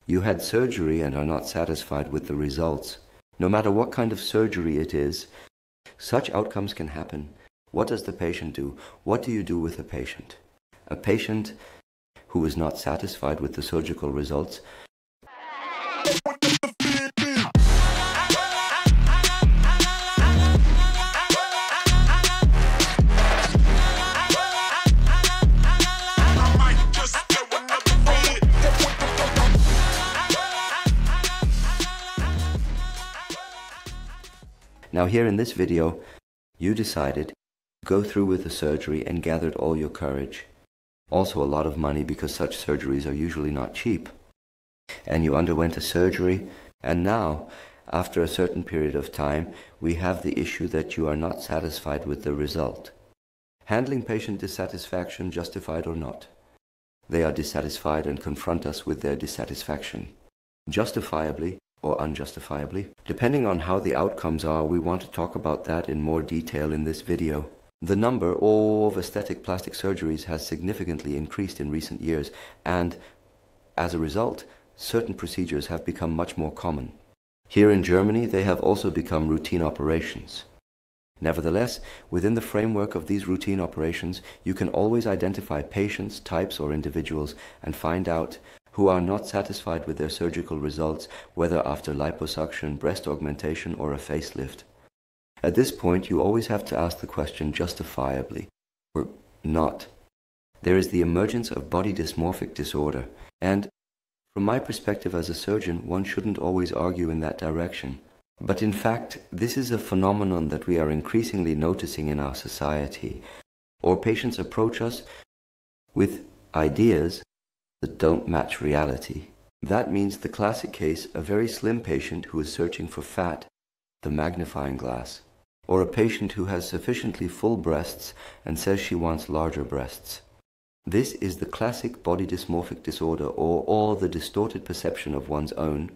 You had surgery and are not satisfied with the results. No matter what kind of surgery it is, such outcomes can happen. What does the patient do? What do you do with a patient? A patient who is not satisfied with the surgical results Now here in this video, you decided to go through with the surgery and gathered all your courage. Also a lot of money because such surgeries are usually not cheap. And you underwent a surgery, and now, after a certain period of time, we have the issue that you are not satisfied with the result. Handling patient dissatisfaction, justified or not. They are dissatisfied and confront us with their dissatisfaction. Justifiably or unjustifiably. Depending on how the outcomes are, we want to talk about that in more detail in this video. The number of aesthetic plastic surgeries has significantly increased in recent years, and as a result, certain procedures have become much more common. Here in Germany, they have also become routine operations. Nevertheless, within the framework of these routine operations, you can always identify patients, types, or individuals and find out who are not satisfied with their surgical results, whether after liposuction, breast augmentation, or a facelift. At this point, you always have to ask the question justifiably, or not. There is the emergence of body dysmorphic disorder, and from my perspective as a surgeon, one shouldn't always argue in that direction. But in fact, this is a phenomenon that we are increasingly noticing in our society, or patients approach us with ideas that don't match reality. That means the classic case, a very slim patient who is searching for fat, the magnifying glass, or a patient who has sufficiently full breasts and says she wants larger breasts. This is the classic body dysmorphic disorder, or the distorted perception of one's own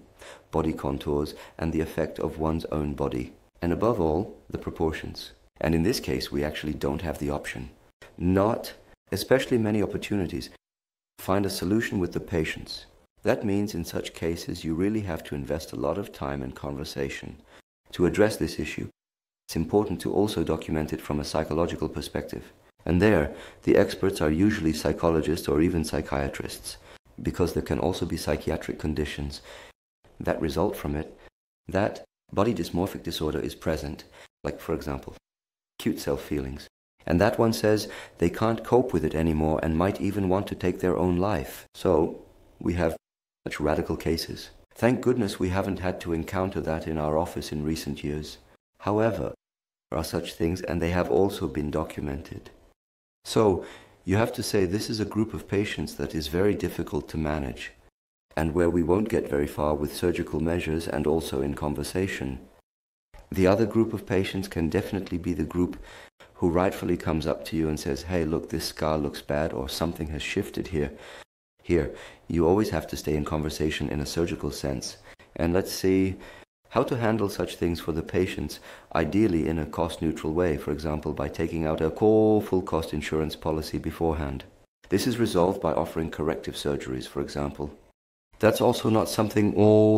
body contours and the effect of one's own body, and above all, the proportions. And in this case, we actually don't have the option. Not, especially many opportunities, find a solution with the patients. That means in such cases you really have to invest a lot of time and conversation. To address this issue, it's important to also document it from a psychological perspective. And there, the experts are usually psychologists or even psychiatrists, because there can also be psychiatric conditions that result from it, that body dysmorphic disorder is present, like for example, acute self-feelings. And that one says they can't cope with it anymore and might even want to take their own life. So we have such radical cases. Thank goodness we haven't had to encounter that in our office in recent years. However, there are such things, and they have also been documented. So you have to say this is a group of patients that is very difficult to manage, and where we won't get very far with surgical measures and also in conversation. The other group of patients can definitely be the group who rightfully comes up to you and says, hey, look, this scar looks bad, or something has shifted here. Here, you always have to stay in conversation in a surgical sense. And let's see how to handle such things for the patients, ideally in a cost-neutral way, for example, by taking out a full-cost insurance policy beforehand. This is resolved by offering corrective surgeries, for example. That's also not something,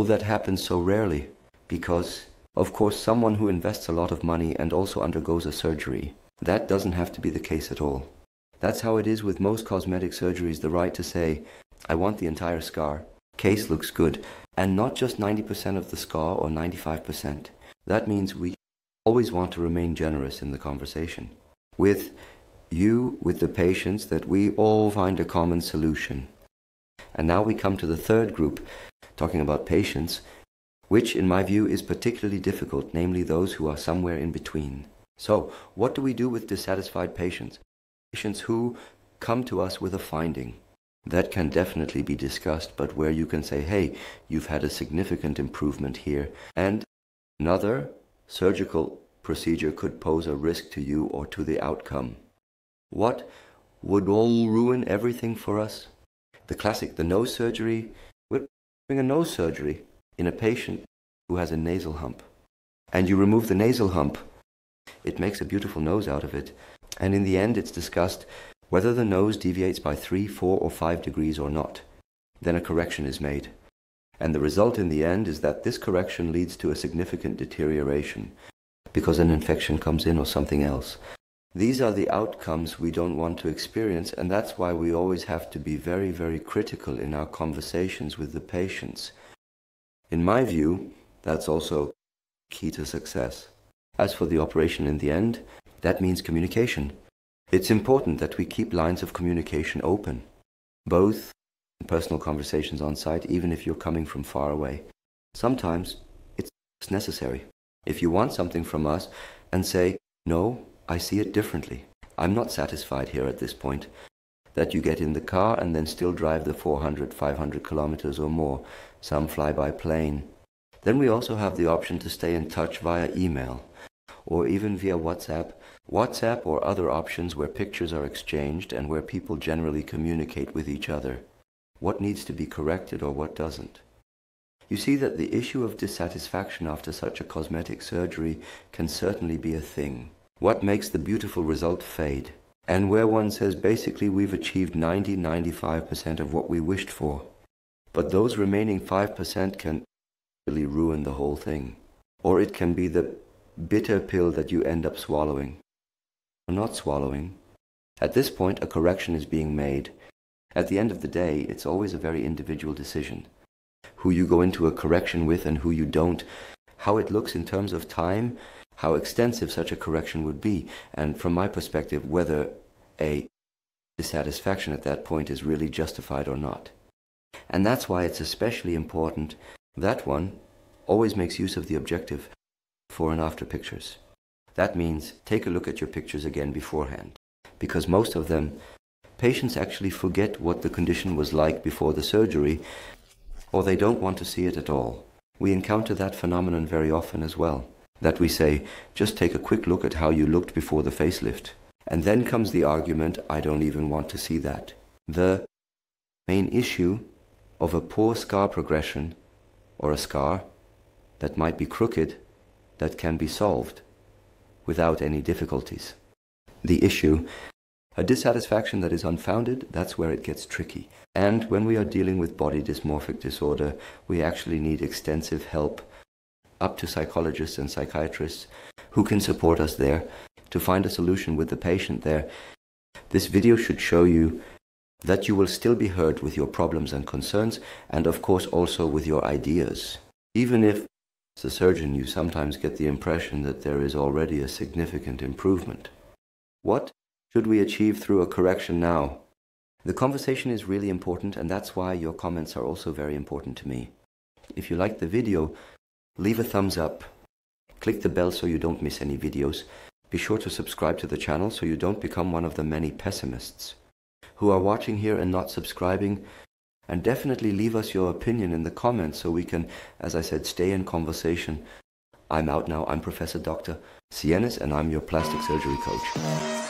that happens so rarely, because, of course, someone who invests a lot of money and also undergoes a surgery, that doesn't have to be the case at all. That's how it is with most cosmetic surgeries, the right to say, I want the entire scar. Case looks good. And not just 90% of the scar or 95%. That means we always want to remain generous in the conversation. With the patients, that we all find a common solution. And now we come to the third group, talking about patients, which in my view is particularly difficult, namely those who are somewhere in between. So, what do we do with dissatisfied patients? Patients who come to us with a finding. That can definitely be discussed, but where you can say, hey, you've had a significant improvement here, and another surgical procedure could pose a risk to you or to the outcome. What would all ruin everything for us? The classic, the nose surgery. We're doing a nose surgery in a patient who has a nasal hump. And you remove the nasal hump. It makes a beautiful nose out of it. And in the end, it's discussed whether the nose deviates by 3, 4, or 5 degrees or not. Then a correction is made. And the result in the end is that this correction leads to a significant deterioration because an infection comes in or something else. These are the outcomes we don't want to experience, and that's why we always have to be very, very critical in our conversations with the patients. In my view, that's also key to success. As for the operation in the end, that means communication. It's important that we keep lines of communication open, both in personal conversations on site, even if you're coming from far away. Sometimes it's necessary. If you want something from us and say, no, I see it differently. I'm not satisfied here at this point. That you get in the car and then still drive the 400, 500 kilometers or more. Some fly by plane. Then we also have the option to stay in touch via email or even via WhatsApp. WhatsApp or other options where pictures are exchanged and where people generally communicate with each other. What needs to be corrected or what doesn't. You see that the issue of dissatisfaction after such a cosmetic surgery can certainly be a thing. What makes the beautiful result fade? And where one says basically we've achieved 90-95% of what we wished for. But those remaining 5% can really ruin the whole thing. Or it can be the bitter pill that you end up swallowing. Or not swallowing. At this point, a correction is being made. At the end of the day, it's always a very individual decision. Who you go into a correction with and who you don't. How it looks in terms of time. How extensive such a correction would be. And from my perspective, whether a dissatisfaction at that point is really justified or not. And that's why it's especially important that one always makes use of the objective before and after pictures. That means take a look at your pictures again beforehand, because most of them, patients actually forget what the condition was like before the surgery, or they don't want to see it at all. We encounter that phenomenon very often as well, that we say, just take a quick look at how you looked before the facelift. And then comes the argument, I don't even want to see that. The main issue of a poor scar progression, or a scar that might be crooked, that can be solved without any difficulties. The issue, a dissatisfaction that is unfounded, that's where it gets tricky. And when we are dealing with body dysmorphic disorder, we actually need extensive help, up to psychologists and psychiatrists who can support us there to find a solution with the patient there. This video should show you that you will still be heard with your problems and concerns, and of course also with your ideas. Even if, as a surgeon, you sometimes get the impression that there is already a significant improvement. What should we achieve through a correction now? The conversation is really important, and that's why your comments are also very important to me. If you like the video, leave a thumbs up. Click the bell so you don't miss any videos. Be sure to subscribe to the channel so you don't become one of the many pessimists who are watching here and not subscribing. And definitely leave us your opinion in the comments so we can, as I said, stay in conversation. I'm out now. I'm Professor Dr. Sinis, and I'm your plastic surgery coach.